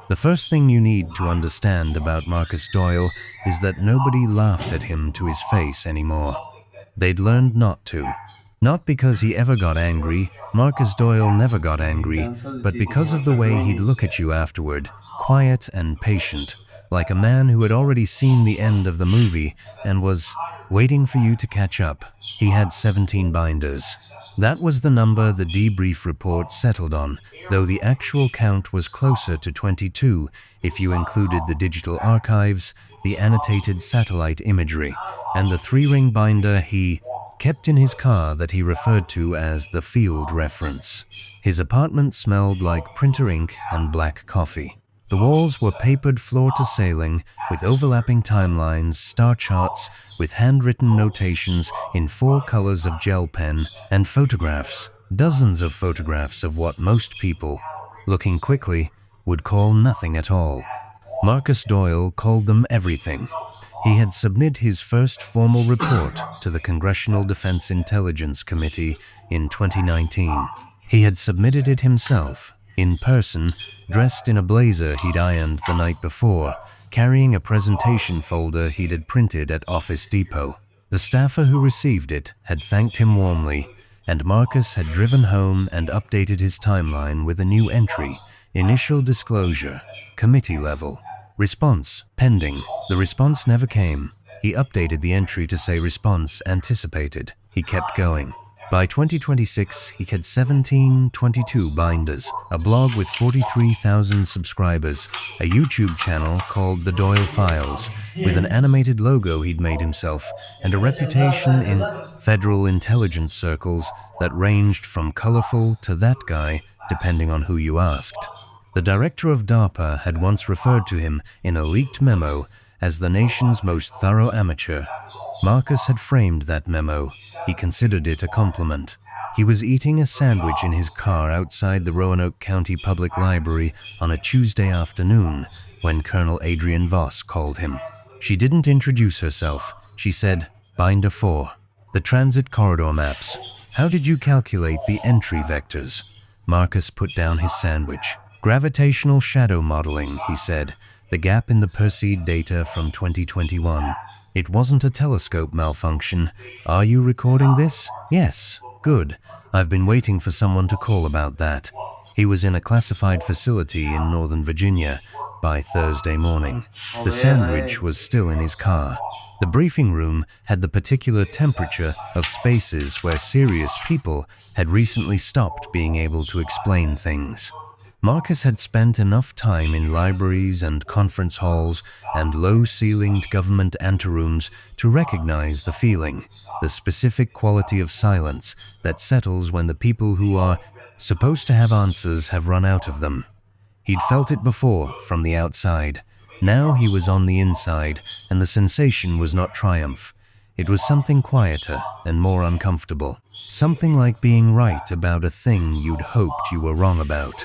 The first thing you need to understand about Marcus Doyle is that nobody laughed at him to his face anymore. They'd learned not to. Not because he ever got angry, Marcus Doyle never got angry, but because of the way he'd look at you afterward, quiet and patient, like a man who had already seen the end of the movie and was waiting for you to catch up. He had 17 binders. That was the number the debrief report settled on, though the actual count was closer to 22 if you included the digital archives, the annotated satellite imagery, and the 3-ring binder he kept in his car that he referred to as the field reference. His apartment smelled like printer ink and black coffee. The walls were papered floor to ceiling, with overlapping timelines, star charts, with handwritten notations in 4 colors of gel pen, and photographs, dozens of photographs of what most people, looking quickly, would call nothing at all. Marcus Doyle called them everything. He had submitted his first formal report to the Congressional Defense Intelligence Committee in 2019. He had submitted it himself, in person, dressed in a blazer he'd ironed the night before, carrying a presentation folder he'd had printed at Office Depot. The staffer who received it had thanked him warmly, and Marcus had driven home and updated his timeline with a new entry: initial disclosure, committee level. Response pending. The response never came. He updated the entry to say response anticipated. He kept going. By 2026, he had 1722 binders, a blog with 43,000 subscribers, a YouTube channel called The Doyle Files, with an animated logo he'd made himself, and a reputation in federal intelligence circles that ranged from colorful to that guy, depending on who you asked. The director of DARPA had once referred to him in a leaked memo as the nation's most thorough amateur. Marcus had framed that memo. He considered it a compliment. He was eating a sandwich in his car outside the Roanoke County Public Library on a Tuesday afternoon when Colonel Adrienne Voss called him. She didn't introduce herself. She said, "Binder 4. The transit corridor maps. How did you calculate the entry vectors?" Marcus put down his sandwich. "Gravitational shadow modeling," he said. "The gap in the Perseid data from 2021. It wasn't a telescope malfunction. Are you recording this?" "Yes." "Good. I've been waiting for someone to call about that." He was in a classified facility in Northern Virginia by Thursday morning. The sandwich was still in his car. The briefing room had the particular temperature of spaces where serious people had recently stopped being able to explain things. Marcus had spent enough time in libraries and conference halls and low-ceilinged government anterooms to recognize the feeling, the specific quality of silence that settles when the people who are supposed to have answers have run out of them. He'd felt it before, from the outside. Now he was on the inside, and the sensation was not triumph. It was something quieter and more uncomfortable. Something like being right about a thing you'd hoped you were wrong about.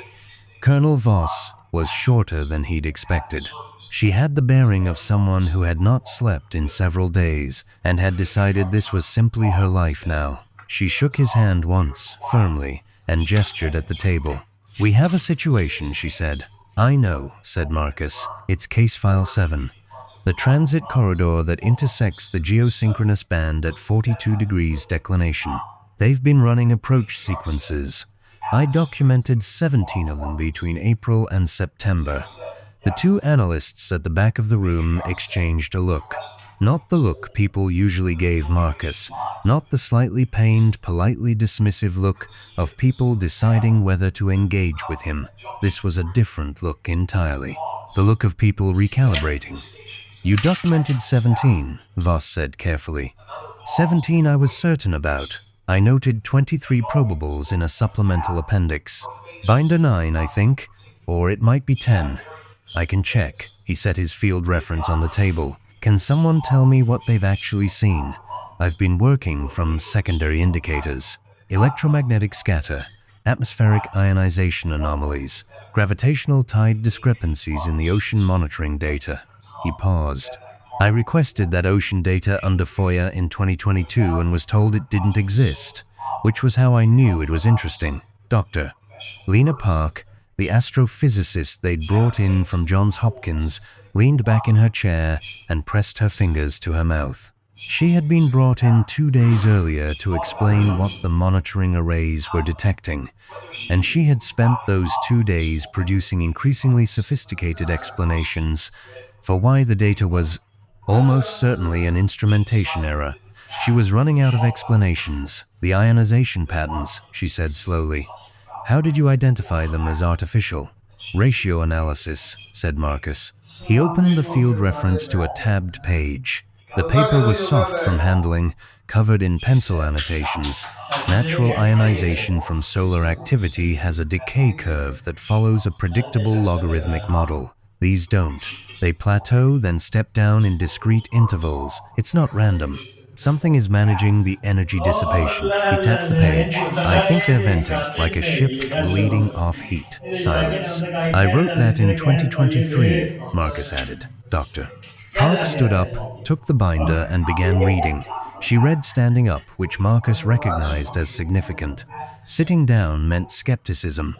Colonel Voss was shorter than he'd expected. She had the bearing of someone who had not slept in several days and had decided this was simply her life now. She shook his hand once, firmly, and gestured at the table. "We have a situation," she said. "I know," said Marcus. "It's case file 7. The transit corridor that intersects the geosynchronous band at 42 degrees declination. They've been running approach sequences. I documented 17 of them between April and September." The two analysts at the back of the room exchanged a look. Not the look people usually gave Marcus, not the slightly pained, politely dismissive look of people deciding whether to engage with him. This was a different look entirely. The look of people recalibrating. "You documented 17, Voss said carefully. 17 I was certain about. I noted 23 probables in a supplemental appendix. Binder 9, I think, or it might be 10. I can check." He set his field reference on the table. "Can someone tell me what they've actually seen? I've been working from secondary indicators. Electromagnetic scatter, atmospheric ionization anomalies, gravitational tide discrepancies in the ocean monitoring data." He paused. "I requested that ocean data under FOIA in 2022 and was told it didn't exist, which was how I knew it was interesting. Dr. Lena Park, The astrophysicist they'd brought in from Johns Hopkins leaned back in her chair and pressed her fingers to her mouth. She had been brought in 2 days earlier to explain what the monitoring arrays were detecting, and she had spent those 2 days producing increasingly sophisticated explanations for why the data was almost certainly an instrumentation error. She was running out of explanations. The ionization patterns, she said slowly. How did you identify them as artificial? Ratio analysis, said Marcus. He opened the field reference to a tabbed page. The paper was soft from handling, covered in pencil annotations. Natural ionization from solar activity has a decay curve that follows a predictable logarithmic model. These don't. They plateau, then step down in discrete intervals. It's not random. Something is managing the energy dissipation. He tapped the page. I think they're venting, like a ship bleeding off heat. Silence. I wrote that in 2023, Marcus added. Doctor. Park stood up, took the binder, and began reading. She read standing up, which Marcus recognized as significant. Sitting down meant skepticism.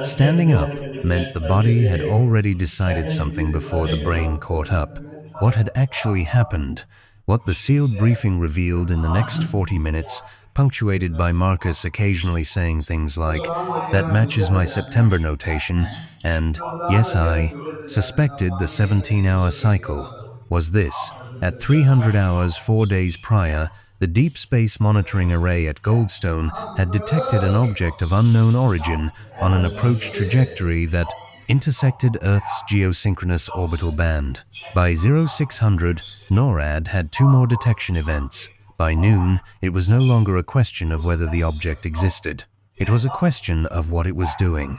Standing up meant the body had already decided something before the brain caught up. What had actually happened? What the sealed briefing revealed in the next 40 minutes, punctuated by Marcus occasionally saying things like, "That matches my September notation," and, "Yes, I suspected the 17-hour cycle," was this. At 300 hours 4 days prior, the Deep Space Monitoring Array at Goldstone had detected an object of unknown origin on an approach trajectory that intersected Earth's geosynchronous orbital band. By 0600, NORAD had 2 more detection events. By noon, it was no longer a question of whether the object existed. It was a question of what it was doing.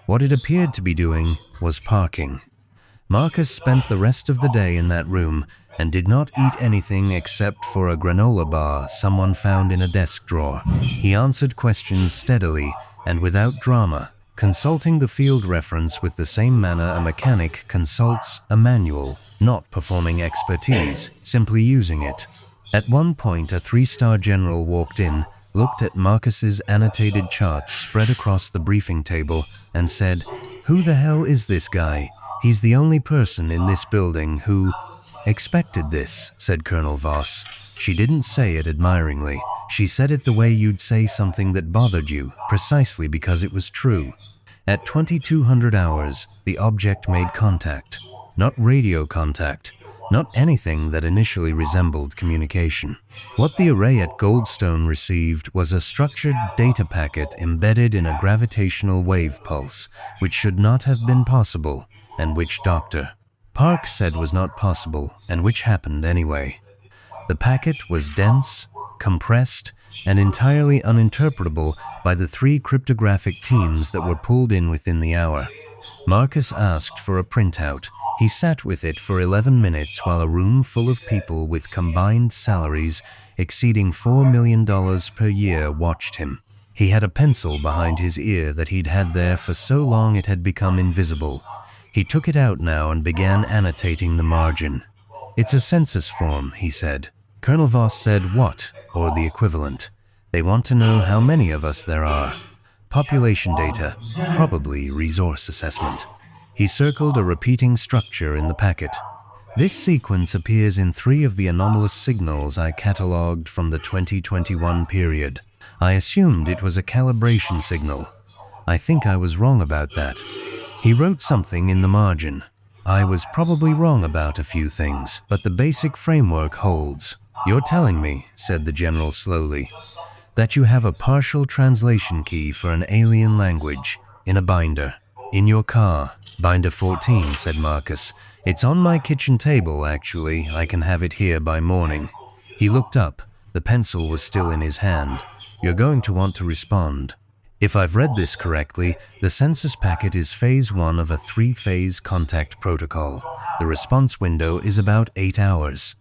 What it appeared to be doing was parking. Marcus spent the rest of the day in that room and did not eat anything except for a granola bar someone found in a desk drawer. He answered questions steadily and without drama, consulting the field reference with the same manner a mechanic consults a manual, not performing expertise, simply using it. At one point, a 3-star general walked in, looked at Marcus's annotated charts spread across the briefing table, and said, "Who the hell is this guy? He's the only person in this building who..." "Expected this," said Colonel Voss. She didn't say it admiringly. She said it the way you'd say something that bothered you, precisely because it was true. At 2200 hours, the object made contact. Not radio contact. Not anything that initially resembled communication. What the array at Goldstone received was a structured data packet embedded in a gravitational wave pulse, which should not have been possible, and which Dr. Park said was not possible, and which happened anyway. The packet was dense, compressed, and entirely uninterpretable by the 3 cryptographic teams that were pulled in within the hour. Marcus asked for a printout. He sat with it for 11 minutes while a room full of people with combined salaries exceeding $4 million per year watched him. He had a pencil behind his ear that he'd had there for so long it had become invisible. He took it out now and began annotating the margin. "It's a census form," he said. Colonel Voss said, "What?" or the equivalent. "They want to know how many of us there are." Population data, probably resource assessment. He circled a repeating structure in the packet. "This sequence appears in 3 of the anomalous signals I catalogued from the 2021 period. I assumed it was a calibration signal. I think I was wrong about that." He wrote something in the margin. "I was probably wrong about a few things, but the basic framework holds." "You're telling me," said the general slowly, "that you have a partial translation key for an alien language in a binder, in your car." "Binder 14, said Marcus. "It's on my kitchen table, actually. I can have it here by morning." He looked up. The pencil was still in his hand. "You're going to want to respond. If I've read this correctly, the census packet is phase 1 of a 3-phase contact protocol. The response window is about 8 hours.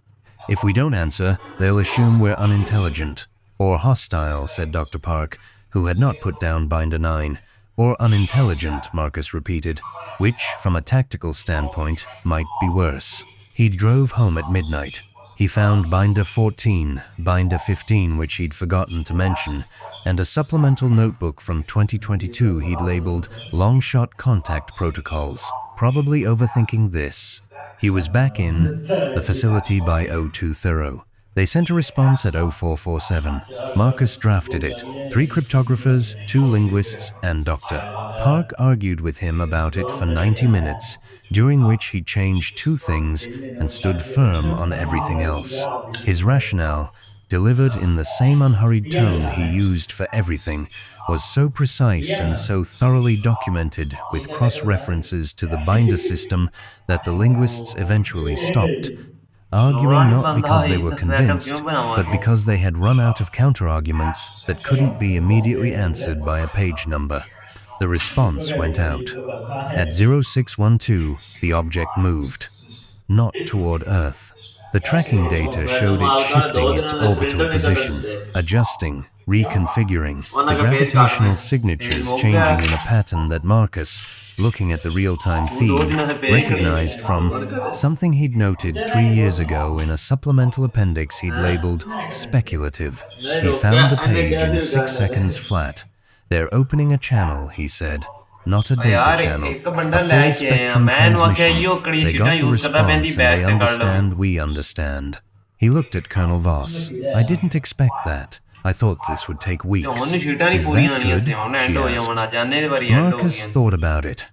If we don't answer, they'll assume we're unintelligent. Or hostile," said Dr. Park, who had not put down Binder 9. "Or unintelligent," Marcus repeated, "which, from a tactical standpoint, might be worse." He drove home at midnight. He found binder 14, binder 15, which he'd forgotten to mention, and a supplemental notebook from 2022 he'd labeled long-shot contact protocols, probably overthinking this. He was back in the facility by 0230. They sent a response at 0447. Marcus drafted it. 3 cryptographers, 2 linguists, and Dr. Park argued with him about it for 90 minutes, during which he changed 2 things and stood firm on everything else. His rationale, delivered in the same unhurried tone he used for everything, was so precise and so thoroughly documented with cross-references to the binder system that the linguists eventually stopped, arguing not because they were convinced, but because they had run out of counter-arguments that couldn't be immediately answered by a page number. The response went out. At 0612, the object moved, not toward Earth. The tracking data showed it shifting its orbital position, adjusting, reconfiguring, the gravitational signatures changing in a pattern that Marcus, looking at the real-time feed, recognized from something he'd noted 3 years ago in a supplemental appendix he'd labeled speculative. He found the page in 6 seconds flat. "They're opening a channel," he said. "Not a data channel, a full spectrum transmission. They got the response and they understand we understand." He looked at Colonel Voss. "I didn't expect that. I thought this would take weeks." "Is that good?" she asked. Marcus thought about it.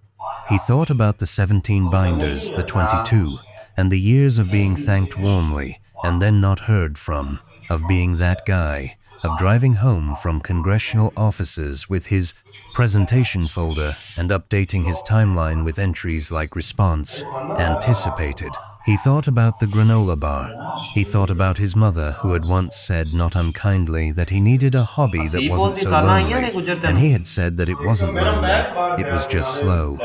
He thought about the 17 binders, the 22, and the years of being thanked warmly and then not heard from, of being that guy, of driving home from congressional offices with his presentation folder and updating his timeline with entries like response, anticipated. He thought about the granola bar. He thought about his mother, who had once said not unkindly that he needed a hobby that wasn't so lonely, and he had said that it wasn't lonely, it was just slow.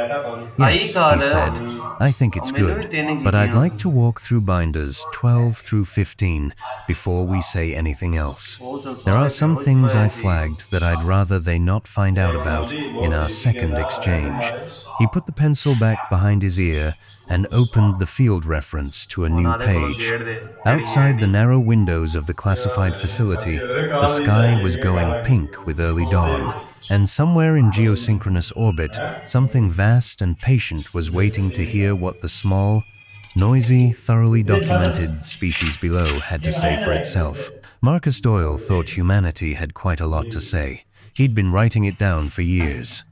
"Yes," he said, "I think it's good, but I'd like to walk through binders 12 through 15 before we say anything else. There are some things I flagged that I'd rather they not find out about in our second exchange." He put the pencil back behind his ear and opened the field reference to a new page. Outside the narrow windows of the classified facility, the sky was going pink with early dawn, and somewhere in geosynchronous orbit, something vast and patient was waiting to hear what the small, noisy, thoroughly documented species below had to say for itself. Marcus Doyle thought humanity had quite a lot to say. He'd been writing it down for years.